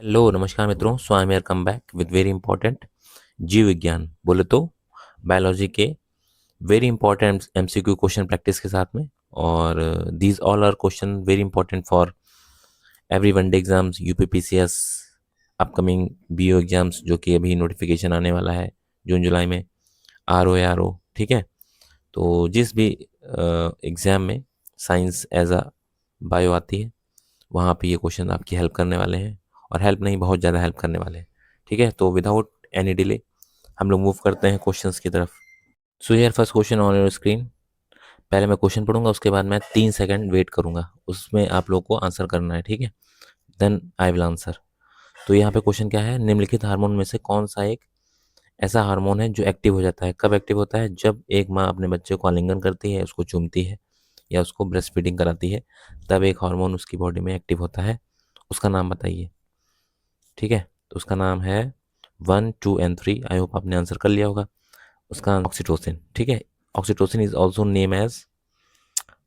Hello नमस्कार मित्रों, so I am here come back with very important जीव विज्ञान बोले तो बायोलॉजी के very important MCQ question practice के साथ में। और these all are question very important for every one day exams, UPPCS, upcoming BO exams जो कि अभी नोटिफिकेशन आने वाला है जून जुलाई में, आर ओ, ठीक है। तो जिस भी एग्ज़ाम में साइंस एज अ बायो आती है वहाँ पे ये क्वेश्चन आपकी हेल्प करने वाले हैं, और हेल्प नहीं बहुत ज़्यादा हेल्प करने वाले हैं। ठीक है, तो विदाउट एनी डिले हम लोग मूव करते हैं क्वेश्चंस की तरफ। So here first question on your screen. पहले मैं क्वेश्चन पढ़ूंगा, उसके बाद मैं 3 सेकंड वेट करूंगा, उसमें आप लोग को आंसर करना है, ठीक है। Then I will answer. तो यहाँ पे क्वेश्चन क्या है, निम्नलिखित हार्मोन में से कौन सा एक ऐसा हार्मोन है जो एक्टिव हो जाता है? कब एक्टिव होता है? जब एक माँ अपने बच्चे को आलिंगन करती है, उसको चूमती है या उसको ब्रेस्ट फीडिंग कराती है, तब एक हार्मोन उसकी बॉडी में एक्टिव होता है। उसका नाम बताइए, ठीक है। तो उसका नाम है 1, 2 एंड 3। आई होप आपने आंसर कर लिया होगा। उसका ऑक्सीटोसिन, ठीक है। Oxytocin is also name as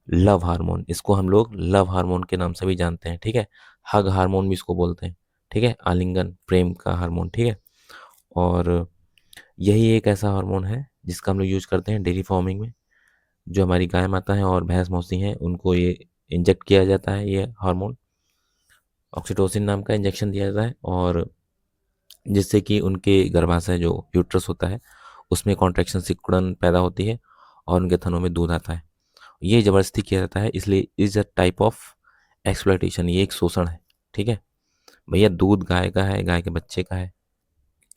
love hormone. इसको हम लोग लव हार्मोन के नाम से भी जानते हैं, ठीक है। हग हार्मोन भी इसको बोलते हैं, ठीक है। आलिंगन प्रेम का हार्मोन, ठीक है। और यही एक ऐसा हार्मोन है जिसका हम लोग यूज करते हैं डेयरी फार्मिंग में। जो हमारी गाय माता हैं और भैंस मौसी हैं उनको ये इंजेक्ट किया जाता है, ये हार्मोन ऑक्सीटोसिन नाम का इंजेक्शन दिया जाता है, और जिससे कि उनके गर्भाशय जो यूट्रस होता है उसमें कॉन्ट्रैक्शन सिकुड़न पैदा होती है और उनके थनों में दूध आता है। ये ज़बरदस्ती किया जाता है, इसलिए is a type of exploitation, ये एक शोषण है, ठीक है। भैया दूध गाय का है, गाय के बच्चे का है।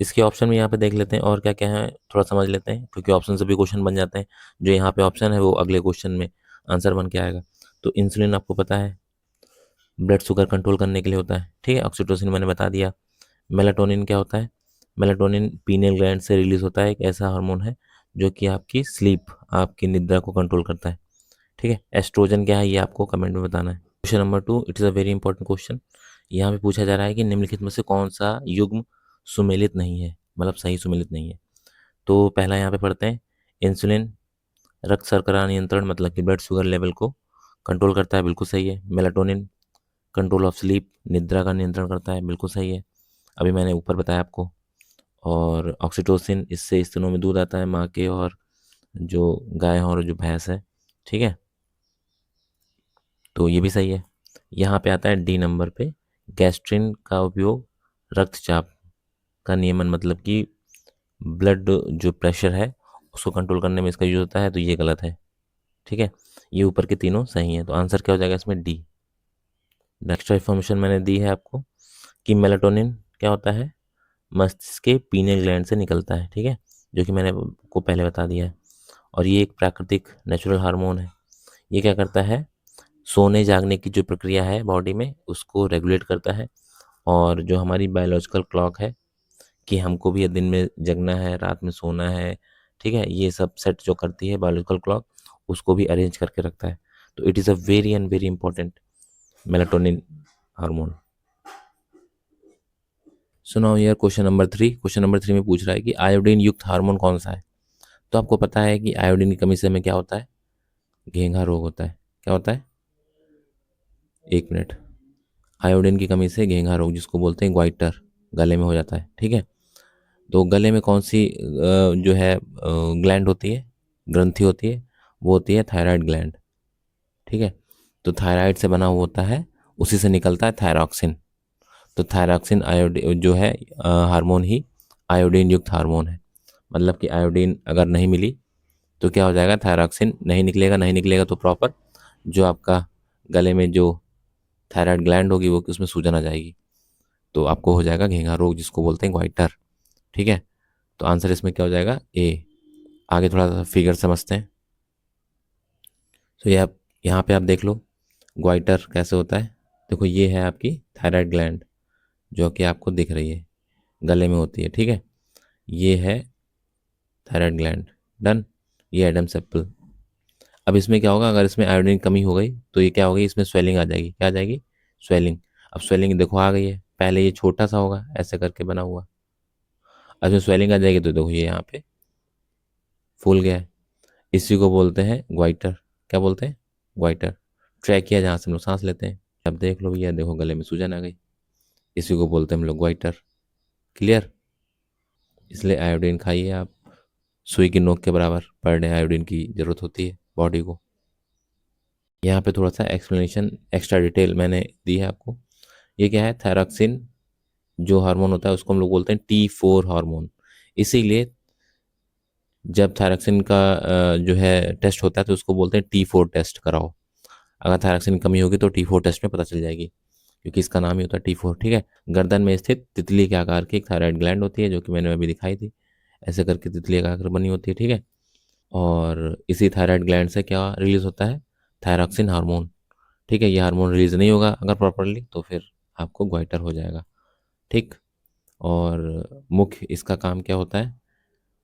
इसके ऑप्शन में यहाँ पे देख लेते हैं और क्या क्या है, थोड़ा समझ लेते हैं, क्योंकि ऑप्शन से भी क्वेश्चन बन जाते हैं। जो यहाँ पे ऑप्शन है वो अगले क्वेश्चन में आंसर बन के आएगा। तो इंसुलिन आपको पता है ब्लड शुगर कंट्रोल करने के लिए होता है, ठीक है। ऑक्सीटोसिन मैंने बता दिया। मेलाटोनिन क्या होता है? मेलाटोनिन पीनियल ग्लैंड से रिलीज होता है, एक ऐसा हार्मोन है जो कि आपकी स्लीप, आपकी निद्रा को कंट्रोल करता है, ठीक है। एस्ट्रोजन क्या है ये आपको कमेंट में बताना है। Question number 2, it is a very important question. यहाँ पे पूछा जा रहा है कि निम्नलिखित में से कौन सा युग्म सुमेलित नहीं है, मतलब सही सुमेलित नहीं है। तो पहला यहाँ पे पढ़ते हैं, इंसुलिन रक्त शर्करा नियंत्रण, मतलब कि ब्लड शुगर लेवल को कंट्रोल करता है, बिल्कुल सही है। मेलाटोनिन कंट्रोल ऑफ स्लीप, निद्रा का नियंत्रण करता है, बिल्कुल सही है, अभी मैंने ऊपर बताया आपको। और ऑक्सीटोसिन, इससे स्तनों में दूध आता है माँ के, और जो गाय और जो भैंस है, ठीक है। तो ये भी सही है। यहाँ पे आता है डी नंबर पे, गैस्ट्रिन का उपयोग रक्तचाप का नियमन, मतलब कि ब्लड जो प्रेशर है उसको कंट्रोल करने में इसका यूज होता है, तो ये गलत है, ठीक है। ये ऊपर के तीनों सही हैं, तो आंसर क्या हो जाएगा इसमें? डी। नेक्स्ट इन्फॉर्मेशन मैंने दी है आपको कि मेलाटोनिन क्या होता है, मस्तिष्क के पीनियल ग्लैंड से निकलता है, ठीक है, जो कि मैंने को पहले बता दिया है। और ये एक प्राकृतिक नेचुरल हार्मोन है। ये क्या करता है, सोने जागने की जो प्रक्रिया है बॉडी में उसको रेगुलेट करता है। और जो हमारी बायोलॉजिकल क्लॉक है कि हमको भी दिन में जगना है, रात में सोना है, ठीक है, ये सब सेट जो करती है बायोलॉजिकल क्लॉक, उसको भी अरेंज करके रखता है। तो it is a very and very important melatonin hormone. सुनाओ यार क्वेश्चन नंबर 3। क्वेश्चन नंबर 3 में पूछ रहा है कि आयोडीन युक्त हार्मोन कौन सा है? तो आपको पता है कि आयोडीन की कमी से हमें क्या होता है? घेंघा रोग होता है। क्या होता है? एक मिनट। आयोडीन की कमी से घेंघा रोग, जिसको बोलते हैं ग्वाइटर, गले में हो जाता है, ठीक है। तो गले में कौन सी जो है ग्लैंड होती है, ग्रंथि होती है, वो होती है थायराइड ग्लैंड, ठीक है। तो थायराइड से बना हुआ होता है, उसी से निकलता है थायरॉक्सिन। तो थायरॉक्सिन आयोडीन जो है हार्मोन ही आयोडीन युक्त हार्मोन है। मतलब कि आयोडीन अगर नहीं मिली तो क्या हो जाएगा, थायरॉक्सिन नहीं निकलेगा, नहीं निकलेगा तो प्रॉपर जो आपका गले में जो थायराइड ग्लैंड होगी वो उसमें सूजन आ जाएगी, तो आपको हो जाएगा घेंघा रोग, जिसको बोलते हैं ग्वाइटर, ठीक है। तो आंसर इसमें क्या हो जाएगा? ए। आगे थोड़ा सा फिगर समझते हैं। तो ये आप यहाँ पे आप देख लो ग्वाइटर कैसे होता है। देखो ये है आपकी थायराइड ग्लैंड जो कि आपको दिख रही है, गले में होती है, ठीक है। ये है थायराइड ग्लैंड, डन। ये एडम सेप्पल। अब इसमें क्या होगा, अगर इसमें आयोडीन की कमी हो गई तो ये क्या होगी, इसमें स्वेलिंग आ जाएगी। क्या आ जाएगी? स्वेलिंग। अब स्वेलिंग देखो आ गई है, पहले ये छोटा सा होगा ऐसे करके बना हुआ, अब इसमें स्वेलिंग आ जाएगी तो देखो ये यहाँ पे फूल गया है। इसी को बोलते हैं ग्वाइटर। क्या बोलते हैं? ग्वाइटर। ट्रैकिया, जहाँ से हम लोग सांस लेते हैं। अब देख लो भैया, देखो गले में सूजन आ गई, इसी को बोलते हैं हम लोग ग्वाइटर। क्लियर? इसलिए आयोडीन खाइए आप, सुई की नोक के बराबर पर डे आयोडीन की ज़रूरत होती है बॉडी को। यहाँ पे थोड़ा सा एक्सप्लेनेशन एक्स्ट्रा डिटेल मैंने दी है आपको। ये क्या है, थायरॉक्सिन जो हार्मोन होता है उसको हम लोग बोलते हैं T4 हार्मोन। इसीलिए जब थायरॉक्सिन का जो है टेस्ट होता है तो उसको बोलते हैं T4 टेस्ट कराओ। अगर थायरॉक्सिन की कमी होगी तो T4 टेस्ट में पता चल जाएगी, क्योंकि इसका नाम ही होता है T4। ठीक है। गर्दन में स्थित तितली के आकार की एक थायराइड ग्लैंड होती है, जो कि मैंने अभी दिखाई थी, ऐसे करके तितली का आकार बनी होती है। ठीक है। और इसी थायराइड ग्लैंड से क्या रिलीज होता है, थायरॉक्सिन हार्मोन। ठीक है। ये हार्मोन रिलीज नहीं होगा अगर प्रॉपरली, तो फिर आपको ग्वाइटर हो जाएगा। ठीक। और मुख्य इसका काम क्या होता है,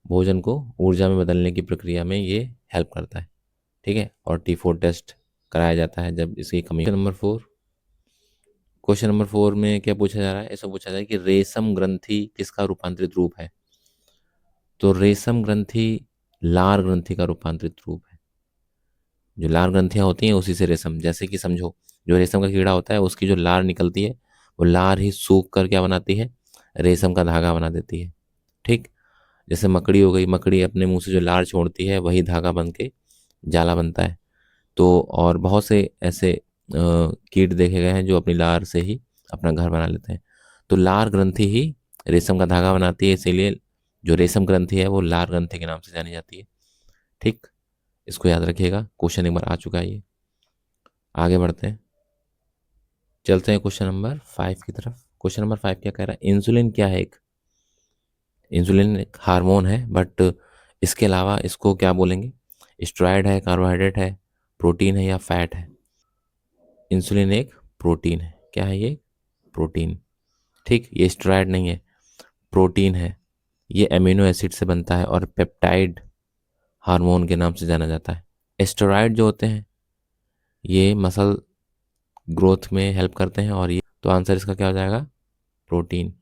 भोजन को ऊर्जा में बदलने की प्रक्रिया में ये हेल्प करता है। ठीक है। और T4 टेस्ट कराया जाता है जब इसकी कमी। क्वेश्चन नंबर 4 में क्या पूछा जा रहा है, ऐसा पूछा जा रहा है कि रेशम ग्रंथि किसका रूपांतरित रूप है। तो रेशम ग्रंथि लार ग्रंथि का रूपांतरित रूप है। जो लार ग्रंथियां होती हैं उसी से रेशम, जैसे कि समझो, जो रेशम का कीड़ा होता है उसकी जो लार निकलती है, वो लार ही सूख कर क्या बनाती है, रेशम का धागा बना देती है। ठीक। जैसे मकड़ी हो गई, मकड़ी अपने मुंह से जो लार छोड़ती है वही धागा बन के जाला बनता है। तो और बहुत से ऐसे कीट देखे गए हैं जो अपनी लार से ही अपना घर बना लेते हैं। तो लार ग्रंथि ही रेशम का धागा बनाती है, इसीलिए जो रेशम ग्रंथि है वो लार ग्रंथि के नाम से जानी जाती है। ठीक। इसको याद रखिएगा, क्वेश्चन एक बार आ चुका है ये। आगे बढ़ते हैं, चलते हैं क्वेश्चन नंबर 5 की तरफ। क्वेश्चन नंबर 5 क्या कह रहा है, इंसुलिन क्या है। एक इंसुलिन एक हार्मोन है, बट इसके अलावा इसको क्या बोलेंगे, स्टेरॉयड है, कार्बोहाइड्रेट है, प्रोटीन है या फैट है। इंसुलिन एक प्रोटीन है। क्या है ये, प्रोटीन। ठीक। ये स्टेरॉयड नहीं है, प्रोटीन है। ये एमिनो एसिड से बनता है और पेप्टाइड हार्मोन के नाम से जाना जाता है। स्टेरॉयड जो होते हैं ये मसल ग्रोथ में हेल्प करते हैं, और ये तो आंसर इसका क्या हो जाएगा, प्रोटीन।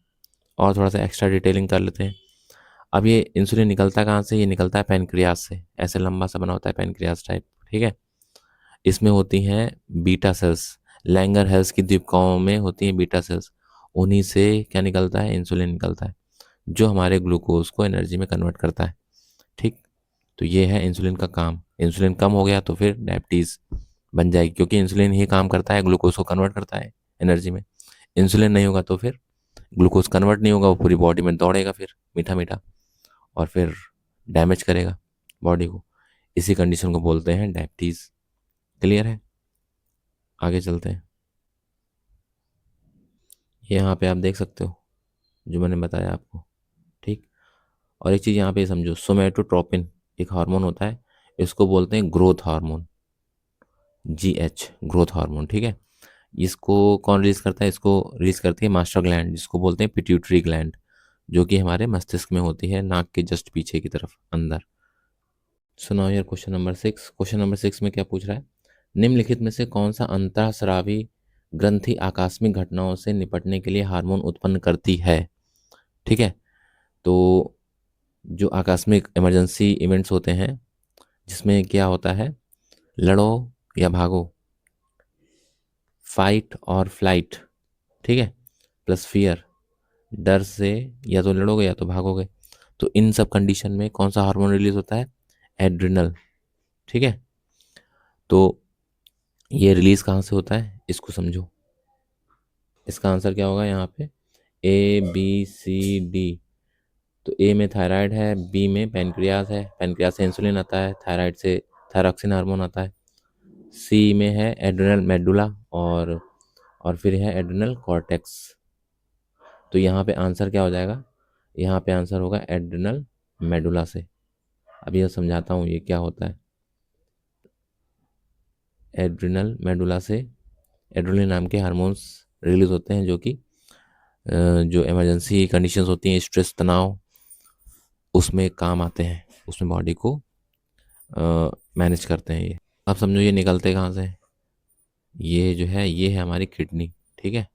और थोड़ा सा एक्स्ट्रा डिटेलिंग कर लेते हैं। अब ये इंसुलिन निकलता कहाँ से, ये निकलता है पैनक्रियाज से, ऐसे लंबा सा बना होता है पैनक्रियाज टाइप। ठीक है। इसमें होती हैं बीटा सेल्स, लैंगर हेल्स की द्वीपकाओं में होती हैं बीटा सेल्स। उन्हीं से क्या निकलता है, इंसुलिन निकलता है, जो हमारे ग्लूकोज को एनर्जी में कन्वर्ट करता है। ठीक। तो ये है इंसुलिन का काम। इंसुलिन कम हो गया तो फिर डायबिटीज़ बन जाएगी, क्योंकि इंसुलिन ही काम करता है, ग्लूकोज को कन्वर्ट करता है एनर्जी में। इंसुलिन नहीं होगा तो फिर ग्लूकोज कन्वर्ट नहीं होगा, वो पूरी बॉडी में दौड़ेगा फिर मीठा मीठा, और फिर डैमेज करेगा बॉडी को। इसी कंडीशन को बोलते हैं डायबिटीज़। क्लियर है? आगे चलते हैं। ये यहाँ पे आप देख सकते हो जो मैंने बताया आपको। ठीक। और एक चीज़ यहाँ पे समझो, सोमेटोट्रोपिन एक हार्मोन होता है, इसको बोलते हैं growth hormone, GH, growth hormone. ठीक है। इसको कौन रिलीज करता है, इसको रिलीज करती है मास्टर ग्लैंड, जिसको बोलते हैं पिट्यूटरी ग्लैंड, जो कि हमारे मस्तिष्क में होती है, नाक के जस्ट पीछे की तरफ अंदर। सुनाओ यार क्वेश्चन नंबर 6। क्वेश्चन नंबर 6 में क्या पूछ रहा है, निम्नलिखित में से कौन सा अंतःस्रावी ग्रंथि आकस्मिक घटनाओं से निपटने के लिए हार्मोन उत्पन्न करती है। ठीक है। तो जो आकस्मिक इमरजेंसी इवेंट्स होते हैं, जिसमें क्या होता है, लड़ो या भागो, फाइट और फ्लाइट। ठीक है। प्लस फियर, डर से या तो लड़ोगे या तो भागोगे। तो इन सब कंडीशन में कौन सा हार्मोन रिलीज होता है, एड्रिनल। ठीक है। तो ये रिलीज कहाँ से होता है, इसको समझो। इसका आंसर क्या होगा यहाँ पे, ABCD। तो ए में थायराइड है, बी में पैनक्रियाज है, पैनक्रियाज से इंसुलिन आता है, थायराइड से थायरॉक्सिन हार्मोन आता है, सी में है एड्रिनल मेडुला, और फिर है एड्रिनल कॉर्टेक्स। तो यहाँ पे आंसर क्या हो जाएगा, यहाँ पे आंसर होगा एड्रिनल मेडुला से। अभी यह समझाता हूँ ये क्या होता है। एड्रिनल मेडुला से एड्रेनलिन नाम के हार्मोन्स रिलीज होते हैं, जो कि जो इमरजेंसी कंडीशंस होती हैं, स्ट्रेस, तनाव, उसमें काम आते हैं, उसमें बॉडी को मैनेज करते हैं ये। आप समझो ये निकलते कहाँ से हैं? ये जो है ये है हमारी किडनी। ठीक है।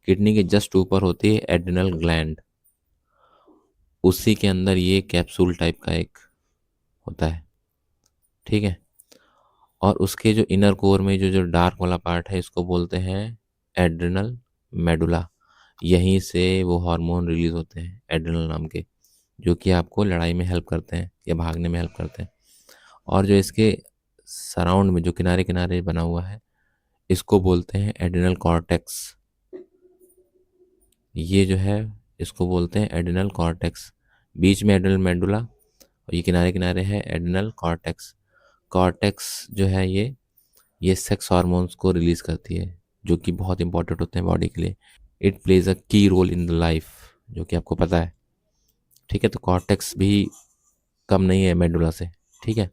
किडनी के जस्ट ऊपर होती है एड्रिनल ग्लैंड, उसी के अंदर ये कैप्सूल टाइप का एक होता है। ठीक है। और उसके जो इनर कोर में जो जो डार्क वाला पार्ट है, इसको बोलते हैं एड्रिनल मेडुला। यहीं से वो हार्मोन रिलीज होते हैं एड्रिनल नाम के, जो कि आपको लड़ाई में हेल्प करते हैं या भागने में हेल्प करते हैं। और जो इसके सराउंड में जो किनारे किनारे बना हुआ है, इसको बोलते हैं एड्रिनल कॉर्टेक्स। ये जो है, इसको बोलते हैं एड्रिनल कॉर्टेक्स। बीच में एड्रिनल मेडुला और ये किनारे किनारे है एड्रिनल कॉर्टेक्स। कॉर्टेक्स जो है ये सेक्स हार्मोन्स को रिलीज करती है, जो कि बहुत इंपॉर्टेंट होते हैं बॉडी के लिए। इट प्लेज अ की रोल इन द लाइफ, जो कि आपको पता है। ठीक है, तो कॉर्टेक्स भी कम नहीं है मेडुला से। ठीक है,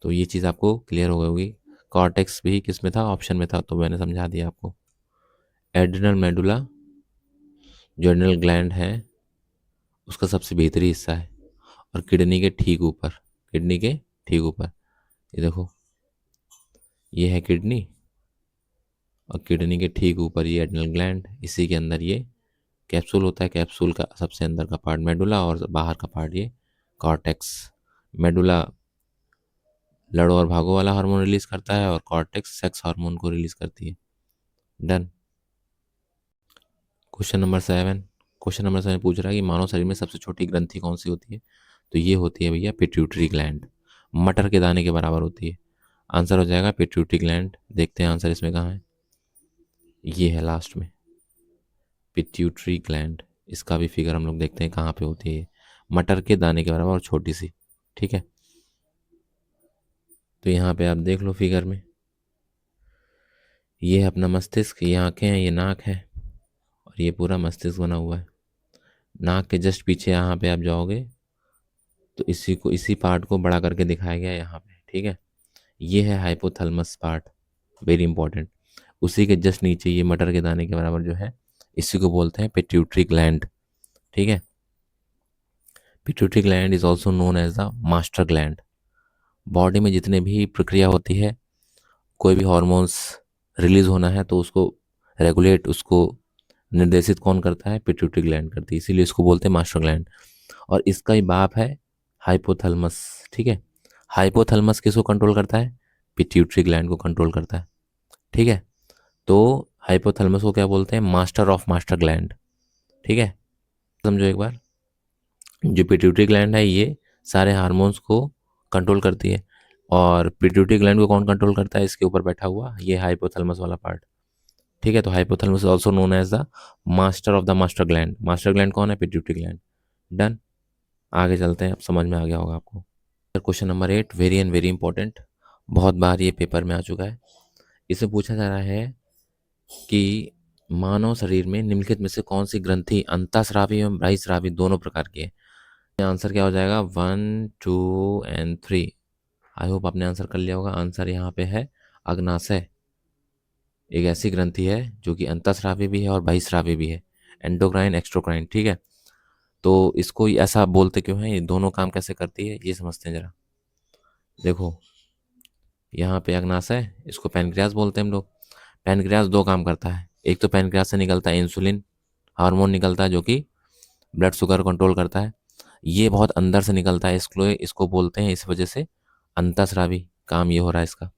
तो ये चीज़ आपको क्लियर हो गई होगी। कॉर्टेक्स भी किस में था, ऑप्शन में था, तो मैंने समझा दिया आपको। एड्रिनल मेडुला जो एड्रिनल ग्लैंड है उसका सबसे भीतरी हिस्सा है, और किडनी के ठीक ऊपर, किडनी के ठीक ऊपर ये देखो, ये है किडनी, और किडनी के ठीक ऊपर ये एड्रिनल ग्लैंड, इसी के अंदर ये कैप्सूल होता है। कैप्सूल का सबसे अंदर का पार्ट मेडुला और बाहर का पार्ट ये कॉर्टेक्स। मेडुला लड़ो और भागो वाला हार्मोन रिलीज करता है, और कॉर्टेक्स सेक्स हार्मोन को रिलीज करती है। Done. Question number 7। Question number 7 पूछ रहा है कि मानव शरीर में सबसे छोटी ग्रंथि कौन सी होती है। तो ये होती है भैया पिट्यूटरी ग्लैंड, मटर के दाने के बराबर होती है। आंसर हो जाएगा पिट्यूटरी ग्लैंड। देखते हैं आंसर इसमें कहाँ है, ये है लास्ट में पिट्यूटरी ग्लैंड। इसका भी फिगर हम लोग देखते हैं कहाँ पे होती है, मटर के दाने के बराबर और छोटी सी। ठीक है, तो यहाँ पे आप देख लो फिगर में, ये है अपना मस्तिष्क, ये आंखें हैं, ये नाक है, और ये पूरा मस्तिष्क बना हुआ है। नाक के जस्ट पीछे यहाँ पे आप जाओगे तो इसी पार्ट को बड़ा करके दिखाया गया है यहाँ पे। ठीक है, ये है हाइपोथैलेमस पार्ट, वेरी इंपॉर्टेंट। उसी के जस्ट नीचे ये मटर के दाने के बराबर जो है, इसी को बोलते हैं पिट्यूटरी ग्लैंड। ठीक है, pituitary gland is also known as the master gland. Body में जितने भी प्रक्रिया होती है, कोई भी हॉर्मोन्स रिलीज होना है तो उसको रेगुलेट, उसको निर्देशित कौन करता है, पिट्यूटरी ग्लैंड करती है, इसीलिए इसको बोलते हैं मास्टर ग्लैंड। और इसका ही बाप है हाइपोथैलेमस। ठीक है, हाइपोथैलेमस किसको कंट्रोल करता है, पिट्यूटरी ग्लैंड को कंट्रोल करता है। ठीक है, तो हाइपोथैलेमस को क्या बोलते हैं, मास्टर ऑफ मास्टर ग्लैंड। ठीक है, समझो एक बार, जो पिट्यूटरी ग्लैंड है ये सारे हार्मोन्स को कंट्रोल करती है, और पिट्यूटरी ग्लैंड को कौन कंट्रोल करता है, इसके ऊपर बैठा हुआ ये हाइपोथैलेमस वाला पार्ट। ठीक है, तो hypothalamus is also known as the master of the master gland. Master gland कौन है, पिट्यूटरी ग्लैंड। डन। आगे चलते हैं, अब समझ में आ गया होगा आपको। Question number 8 very and very important, बहुत बार ये पेपर में आ चुका है। इसे पूछा जा रहा है कि मानव शरीर में निम्नलिखित में से कौन सी ग्रंथि अंतःस्रावी एवं बहिःस्रावी दोनों प्रकार की है। आंसर क्या हो जाएगा, 1 2 एंड 3। आई होप आपने आंसर कर लिया होगा। आंसर यहाँ पे है अग्नाशय। एक ऐसी ग्रंथि है जो कि अंतःस्रावी भी है और बहिःस्रावी भी है, एंडोक्राइन एक्सट्रोक्राइन। ठीक है, तो इसको ऐसा बोलते क्यों है, ये दोनों काम कैसे करती है ये समझते हैं जरा। देखो, यहाँ पे अग्नाशय, इसको पैनक्रियास बोलते हैं हम लोग। पैनक्रियास दो काम करता है, एक तो पैनक्रियास से निकलता है इंसुलिन हार्मोन निकलता है, जो कि ब्लड शुगर कंट्रोल करता है। ये बहुत अंदर से निकलता है, इसको बोलते हैं, इस वजह से अंतःस्रावी काम ये हो रहा है इसका।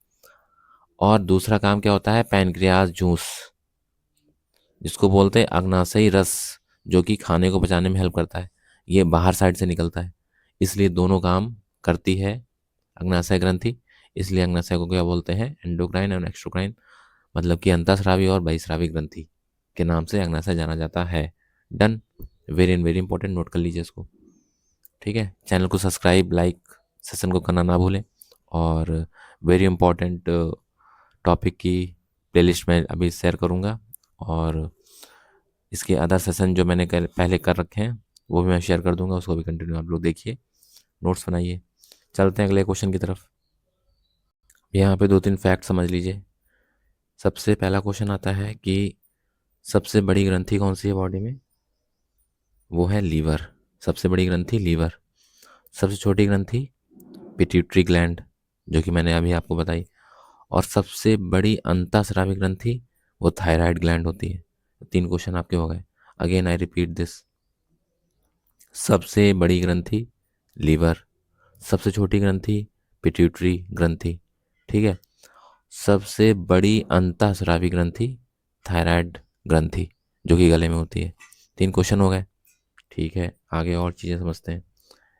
और दूसरा काम क्या होता है, पैनक्रियास जूस, जिसको बोलते हैं अग्नाशयी रस, जो कि खाने को पचाने में हेल्प करता है, ये बाहर साइड से निकलता है। इसलिए दोनों काम करती है अग्नाशय ग्रंथि। इसलिए अग्नाशय को क्या बोलते हैं, एंडोक्राइन और एक्सोक्राइन, मतलब कि अंतःस्रावी और बहिःस्रावी ग्रंथि के नाम से अग्नाशय जाना जाता है। Done. Very and very important, note कर लीजिए इसको। ठीक है, चैनल को सब्सक्राइब, लाइक, सेशन को करना ना भूलें। और वेरी इंपॉर्टेंट टॉपिक की प्लेलिस्ट मैं अभी शेयर करूँगा, और इसके अदर सेशन जो मैंने पहले कर रखे हैं वो भी मैं शेयर कर दूंगा, उसको भी कंटिन्यू आप लोग देखिए, नोट्स बनाइए। चलते हैं अगले क्वेश्चन की तरफ। यहाँ पे 2 3 फैक्ट समझ लीजिए। सबसे पहला क्वेश्चन आता है कि सबसे बड़ी ग्रंथि कौन सी है बॉडी में, वो है लीवर। सबसे बड़ी ग्रंथि लीवर। सबसे छोटी ग्रंथि पिट्यूटरी ग्लैंड, जो कि मैंने अभी आपको बताई। और सबसे बड़ी अंतःस्रावी ग्रंथि वो थायराइड ग्लैंड होती है। 3 क्वेश्चन आपके हो गए। अगेन आई रिपीट दिस, सबसे बड़ी ग्रंथि लीवर, सबसे छोटी ग्रंथि पिट्यूटरी ग्रंथि। ठीक है, सबसे बड़ी अंतःस्रावी ग्रंथि थायराइड ग्रंथि। जो कि गले में होती है। 3 क्वेश्चन हो गए। ठीक है, आगे और चीज़ें समझते हैं।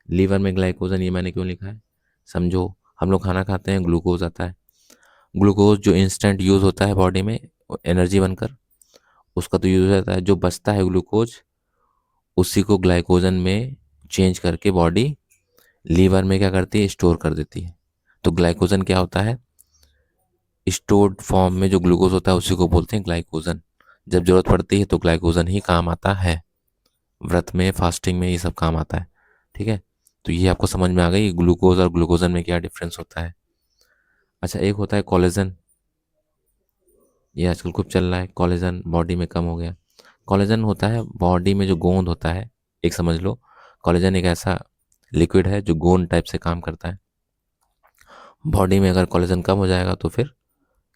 लीवर में ग्लाइकोजन, ये मैंने क्यों लिखा है समझो। हम लोग खाना खाते हैं, ग्लूकोज आता है। ग्लूकोज जो इंस्टेंट यूज़ होता है बॉडी में एनर्जी बनकर, उसका तो यूज़ हो जाता है। जो बचता है ग्लूकोज, उसी को ग्लाइकोजन में चेंज करके बॉडी लीवर में क्या करती है, स्टोर कर देती है। तो ग्लाइकोजन क्या होता है, स्टोर्ड फॉर्म में जो ग्लूकोज होता है उसी को बोलते हैं ग्लाइकोजन। जब जरूरत पड़ती है तो ग्लाइकोजन ही काम आता है। व्रत में, फास्टिंग में ये सब काम आता है। ठीक है, तो ये आपको समझ में आ गई ग्लूकोज और ग्लूकोजन में क्या डिफरेंस होता है। अच्छा, एक होता है कोलेजन, ये आजकल खूब चल रहा है। कोलेजन बॉडी में कम हो गया। कोलेजन होता है बॉडी में जो गोंद होता है, एक समझ लो। कोलेजन एक ऐसा लिक्विड है जो गोंद टाइप से काम करता है। बॉडी में अगर कोलेजन कम हो जाएगा तो फिर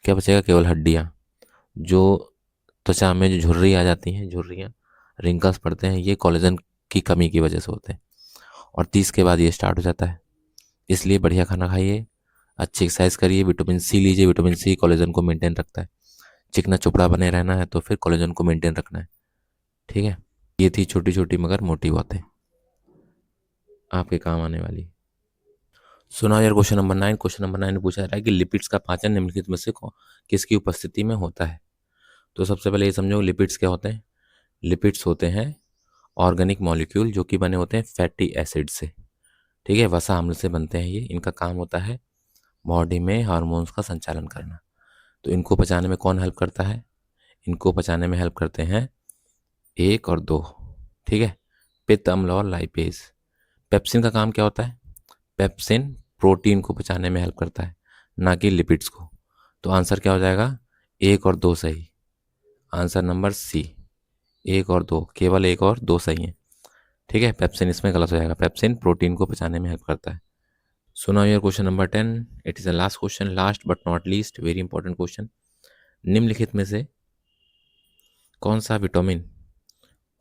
क्या बचेगा, केवल हड्डियाँ। जो त्वचा में जो झुर्री आ जाती हैं, झुर्रियाँ, रिंकल्स पड़ते हैं, ये कोलेजन की कमी की वजह से होते हैं। और 30 के बाद ये स्टार्ट हो जाता है। इसलिए बढ़िया खाना खाइए, अच्छी एक्सरसाइज करिए, विटामिन सी लीजिए। विटामिन सी कोलेजन को मेंटेन रखता है। चिकना चुपड़ा बने रहना है तो फिर कोलेजन को मेंटेन रखना है। ठीक है, ये थी छोटी छोटी मगर मोटी बातें, आपके काम आने वाली। सुना यार क्वेश्चन नंबर 9। क्वेश्चन नंबर 9 में पूछा जा रहा है कि लिपिड्स का पाचन निम्नलिखित में से किसकी उपस्थिति में होता है। तो सबसे पहले ये समझो लिपिड्स क्या होते हैं। लिपिड्स होते हैं ऑर्गेनिक मॉलिक्यूल जो कि बने होते हैं फैटी एसिड से। ठीक है, वसा अम्ल से बनते हैं ये। इनका काम होता है बॉडी में हार्मोन्स का संचालन करना। तो इनको पचाने में कौन हेल्प करता है, इनको पचाने में हेल्प करते हैं 1 और 2। ठीक है, पित्त अम्ल और लाइपेज। पेप्सिन का काम क्या होता है, पेप्सिन प्रोटीन को पचाने में हेल्प करता है, ना कि लिपिड्स को। तो आंसर क्या हो जाएगा, 1 और 2 सही। आंसर नंबर सी, 1 और 2, केवल 1 और 2 सही है। ठीक है, पेप्सिन इसमें गलत हो जाएगा। पेप्सिन प्रोटीन को पचाने में हेल्प करता है। So now your question number 10। It is the last question, last but not least, very important question. निम्नलिखित में से कौन सा विटामिन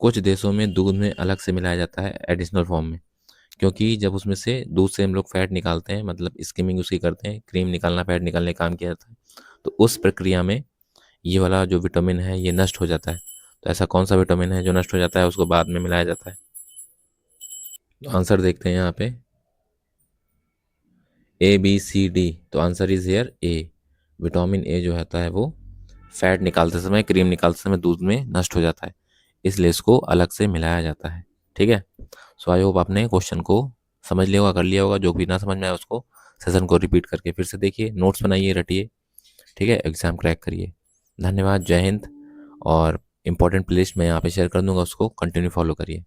कुछ देशों में दूध में अलग से मिलाया जाता है एडिशनल फॉर्म में। क्योंकि जब उसमें से दूध से हम लोग फैट निकालते हैं, मतलब स्किमिंग उसकी करते हैं, क्रीम निकालना, फैट निकालने का काम किया जाता है, तो उस प्रक्रिया में ये वाला जो विटामिन है ये नष्ट हो जाता है। तो ऐसा कौन सा विटामिन है जो नष्ट हो जाता है, उसको बाद में मिलाया जाता है। तो आंसर देखते हैं यहाँ पे, ए बी सी डी। तो answer is here A. Vitamin A जो होता है वो फैट निकालते समय, क्रीम निकालते समय दूध में नष्ट हो जाता है, इसलिए इसको अलग से मिलाया जाता है। ठीक है, सो आई होप आपने क्वेश्चन को समझ लिया होगा, कर लिया होगा। जो भी ना समझ में आया उसको सेशन को रिपीट करके फिर से देखिए, नोट्स बनाइए, रटिए। ठीक है, एग्जाम क्रैक करिए। धन्यवाद, जय हिंद। और इंपॉर्टेंट प्लेलिस्ट मैं यहाँ पे शेयर कर दूंगा, उसको कंटिन्यू फॉलो करिए।